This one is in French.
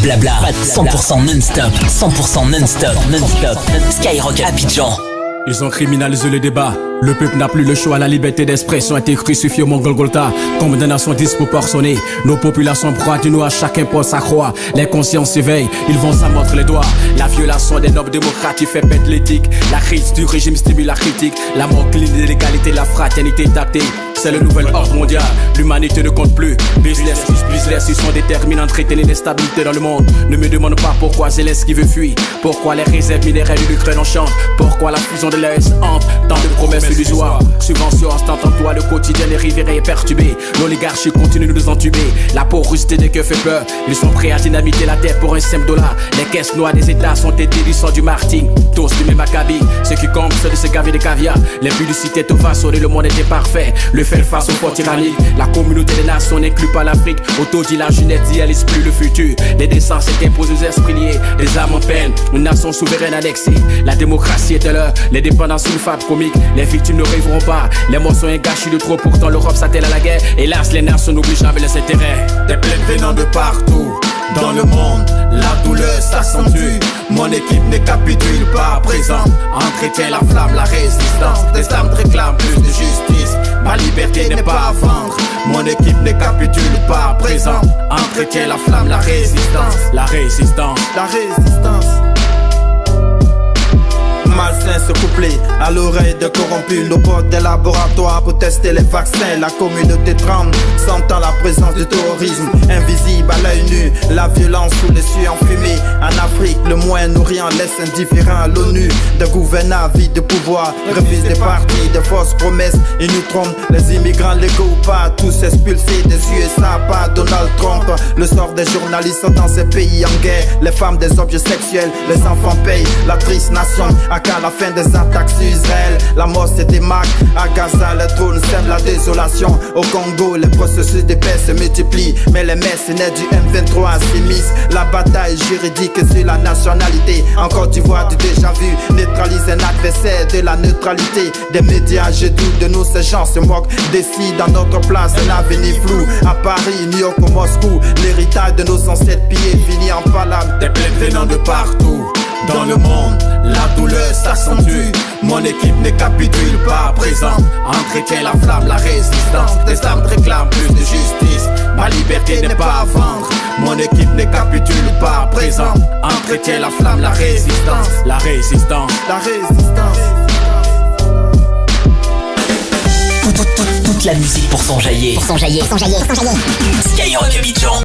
blabla, 100% non-stop, 100% non-stop, non-stop. Skyrock Abidjan. Ils ont criminalisé le débat. Le peuple n'a plus le choix, la liberté d'expression a été crucifiée au Mont Golgotha. Condamnation disproportionnée. Nos populations broient du noir, chacun porte sa croix. Les consciences s'éveillent, ils vont s'en montrer les doigts. La violation des normes démocratiques fait pète l'éthique. La crise du régime stimule la critique. La mort clinique de l'égalité, la fraternité tactée. C'est le nouvel ordre mondial, l'humanité ne compte plus. Business, ils sont déterminés à entretenir l'instabilité dans le monde. Ne me demande pas pourquoi Zelensky veut fuir. Pourquoi les réserves minéraires de l'Ukraine enchantent. Pourquoi la fusion de l'AS hante. Tant de promesses illusoires. Subventions instantanément, le quotidien des riverains est perturbé. L'oligarchie continue de nous entuber. La porosité des cœurs fait peur. Ils sont prêts à dynamiter la terre pour un simple dollar. Les caisses noires des États sont aidées du sang du Martin. Tous du même acabit. Ceux qui comptent, ceux de se gaver de caviar. Les publicités tout façonnées, le monde était parfait. Le faire face au port tyrannique. La communauté des nations n'inclut pas l'Afrique. Autodit la jeunesse idéalise plus le futur. Les descendants s'imposent aux esprits liés. Les âmes en peine, une nation souveraine annexée. La démocratie est à l'heure. Les dépendances une fable comique. Les victimes ne rêveront pas. Les morts sont un gâchis de trop. Pourtant l'Europe s'attelle à la guerre. Hélas, les nations n'oublient jamais les intérêts. Des plaintes venant de partout dans le monde, la douleur s'accentue. Mon équipe ne capitule pas à présent. Entretient la flamme, la résistance. Des âmes réclament plus de justice. Ma liberté n'est pas à vendre. Mon équipe ne capitule pas à présent. Entretient la flamme, la résistance. La résistance. La résistance. Malsain se coupler à l'oreille de corrompus. Nos potes des laboratoires pour tester les vaccins. La communauté tremble, sentant la présence du terrorisme. Invisible à l'œil nu, la violence sous les cieux enfumés. En Afrique, le Moyen-Orient laisse indifférent à l'ONU. Des gouvernants vides de pouvoir refusent des partis, de fausses promesses. Ils nous trompent, les immigrants légaux ou pas, tous expulsés des USA par Donald Trump. Le sort des journalistes dans ces pays en guerre. Les femmes des objets sexuels, les enfants payent. La triste nation à la fin des attaques sur Israël. La mort se démarque à Gaza, les drones sèment la désolation. Au Congo, les processus de paix se multiplient. Mais les mercenaires du M23 s'immiscent. La bataille juridique sur la nationalité. En Côte d'Ivoire du déjà vu, neutralise un adversaire de la neutralité. Des médias, je doute de nous, ces gens se moquent. Décident à notre place un avenir flou. À Paris, New York ou Moscou, l'héritage de nos ancêtres pillés finit en palabre. Des plaintes venant de partout dans le monde, la douleur s'accentue. Mon équipe ne capitule pas à présent. Entretient la flamme, la résistance. Des âmes réclament plus de justice. Ma liberté n'est pas à vendre. Mon équipe ne capitule pas à présent. Entretient la flamme, la résistance. La résistance. La résistance. Toute la musique pour s'enjailler. Skyrock Abidjan.